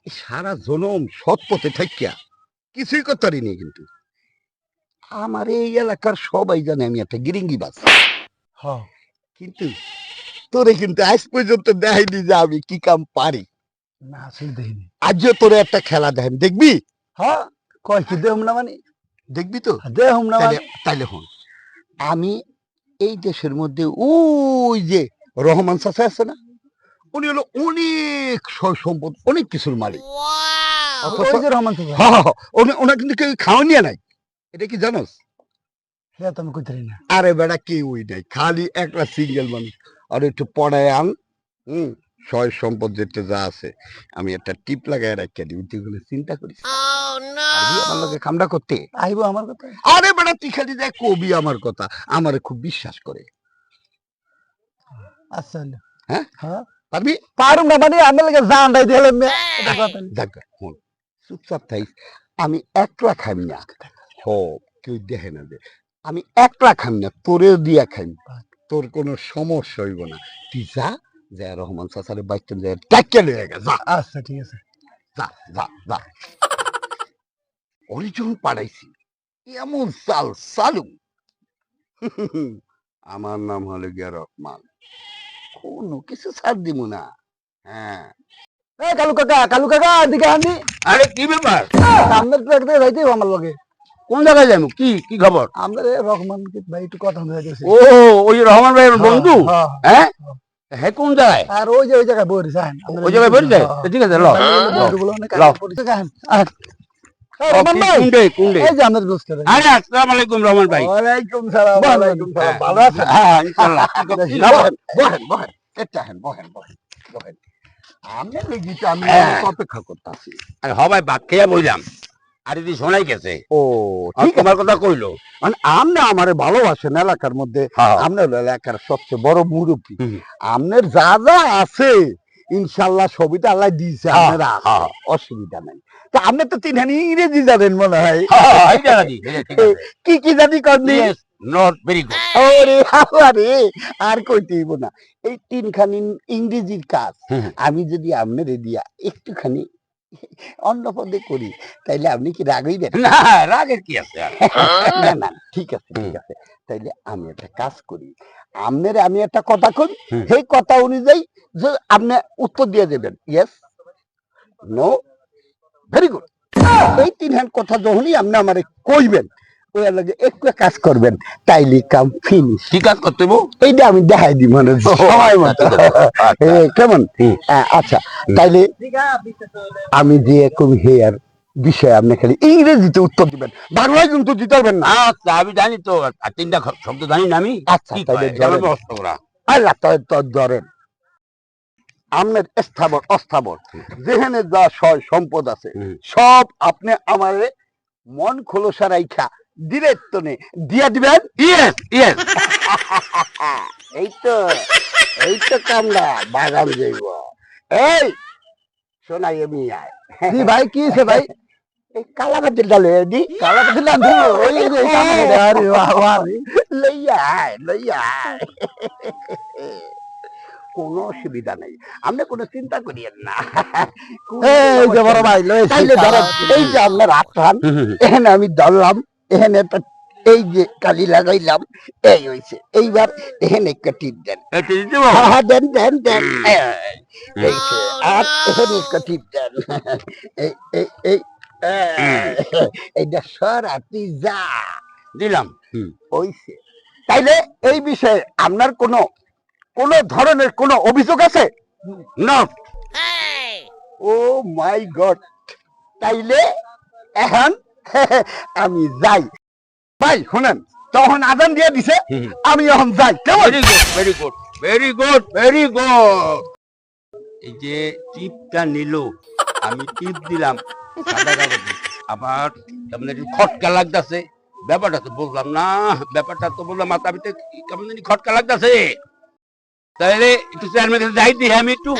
সারা জনম সৎ পথে থাকিয়া কিছুই করতে পারিনি, কিন্তু আমার এই এলাকার সবাই জানে আমি একটা গিরিঙ্গিবাজ। হ্যাঁ কিন্তু তোরে কিন্তু আজ পর্যন্ত দেখাইনি যে আমি কি কাম পারি। না আসলে দেখিনি। আজও তোরে একটা খেলা দেখেন, দেখবি? হ্যাঁ কয় কি দেহম না মানে? দেখবি তো? দেহম না মানে? তাইলে হন, আমি এই দেশের মধ্যে ওই যে রহমান চাচা আছে না, উনি হলো অনেক সয় সম্পদ, অনেক কিছুর মালিক। ওই যে রহমান চাচা। ওনার কিন্তু কেউ খাওয়া নিয়ে নাই, এটা কি জানোস? হ্যাঁ তো আমি কইতে পারি না। আরে বেড়া কেউই নাই, খালি একটা সিঙ্গেল মানুষ। আর একটু পড়ায় আন, সয় সম্পদ যেটা যা আছে আমি একটা টিপ লাগাই রাখিয়া দিই, তুই গুলো চিন্তা করিস পারবি আমার লগে কামটা করতে? আইবো আমার কথা। আরে বেড়া তুই খালি দেখ কবি আমার কথা, আমারে খুব বিশ্বাস করে। আচ্ছা হলো। হ্যাঁ হ্যাঁ পারবি? পারুম না মানে আমি লাগে জানটাই দিলাম না এটা কথা না। দেখ হন, চুপচাপ থাইস। আমি একলা খাই না, সব কেউ দেখে না যে আমি একলা খাই না, তোরেও দিয়া খাই, তোর কোনো সমস্যা হইব না। তুই যা, যা রহমান চাচারে বাইকটা যায় ডাক্কে লয়ে গেছে, যা আচ্ছা ঠিক আছে। যা যা যা। অরিজন পাড়াইছি এমন চাল চালু। আমার নাম হলো গিয়া রহমান, কোনো কিছু ছাড় দিব না। হ্যাঁ এ কালু কাকা এদিকে আনি। আরে কি ব্যাপার? সামনের ট্রাক দিয়ে যাইতে আমার লগে। কোন জায়গায় যাবো? কি কি খবর? আমরা রহমান ভাই একটু কথা হয়ে গেছে। ও ওই রহমান ভাইয়ের বন্ধু? হ্যাঁ হ্যাঁ কোন জায়গায়? আর ওই জায়গায় বই যান ওই জায়গায় বেরিয়ে যায়? ঠিক আছে ল রহমান ভাই কোনডে কোনডে? এই যে আমাদের দোস্ত আরে আসসালামু আলাইকুম রহমান ভাই। ওয়ালাইকুম সালাম। ওয়ালাইকুম সালাম। ভালো আছেন? হ্যাঁ ইনশাআল্লাহ। বহেন বহেন এটা হেন বহেন বহেন বহেন। আমি লেগিতে আমি অপেক্ষা করতেছি। আরে হবাই বাদ খেয়ে বললাম আর যদি শোনাই গেছে ও ঠিক তোমার কথা কইলো। মানে আপনি আমারে ভালোবাসেন, এলাকার মধ্যে আপনার এলাকার সবচেয়ে বড় মুরব্বী। আপনার যা যা আছে ইনশাল্লাহ সবই তো আল্লাহ দিয়েছে, আপনারা অসুবিধা নাই। তা আপনি তো তিনখানি ইংরেজি জানেন মনে হয়। কি কি জানি করনি? Not very good. ওরে আরে আর কইতে হইব না, এই তিনখানি ইংরেজির কাজ আমি যদি আপনার দিয়া একটুখানি অন্য পদে করি তাইলে আপনি কি রাগ হইবেন? না রাগের কি আছে? না না ঠিক আছে ঠিক আছে, তাইলে আমি একটা কাজ করি, আপনার আমি একটা কথা কই, সেই কথা অনুযায়ী যে আপনি উত্তর দিয়ে দেবেন ইয়েস নো ভেরি গুড। এই তিনখান কথা যখনই আপনি আমারে কইবেন ওই লাগে একটু কাজ করবেন, তাইলে কাম ফিনিশ। কি কাজ করতে হইব? এইটা আমি দেখাই দিই মানে সময় মতো। কেমন? আচ্ছা তাইলে আমি যে কবি হে আর বিষয় আপনি খালি ইংরেজিতে উত্তর দিবেন, বাংলায় কিন্তু দিতে পারবেন না। আচ্ছা আমি জানি তো, আর তিনটা শব্দ জানি না আমি। আচ্ছা তাইলে আল্লাহ ধরেন আপনার স্থাবর অস্থাবর যেখানে যা সয় সম্পদ আছে সব আপনি আমার মন খোলসা রাইখা ডিরেক্টনে দিয়া দিবেন। Yes yes. এই তো এই তো কামড়া বাগান যাইব। এই শোনাই আমি আয় জি ভাই কি হইছে ভাই? এই কালাপাতির ডালে দি কালাপাতির লাম ধরো ওই যে এই কাম করে আরে বাহ বাহ লইয়া আয় লইয়া আয়। কোনো অসুবিধা নেই, আপনি কোনো চিন্তা করিয়েন না। এই যে বড় ভাই লইছি। তাইলে ধরেন এই যে আপনার আত্রান এখানে আমি ধরলাম, এখানে একটা এই যে কালি লাগাইলাম, এই হইছে। এইবার এখানে একটা টিপ দেন। হ্যাঁ দেন দেন দেন। এইছে আর এখানে একটা টিপ দেন। এই এই এই এইটা সরাতি যা দিলাম। হইছে। তাইলে এই বিষয়ে আপনার কোনো ধরনের কোনো অভিযোগ আছে? নট। ও মাই গড, তাইলে এখন আমি যাই। ভাই শুনেন, তখন আজান দিয়ে দিছে, আমি এখন যাই। কেমন? Very good very good very good very good. এই যে টিপটা নিল, আমি টিপ দিলাম সাদা কাগজে, আবার কেমন একটু খটকা লাগতেছে। ব্যাপারটা তো বললাম না, ব্যাপারটা তো বললাম মাথা ভিতরে কেমন জানি খটকা লাগতেছে। তাহলে একটু চেয়ারম্যানের কাছে যাই দিই আমি একটু।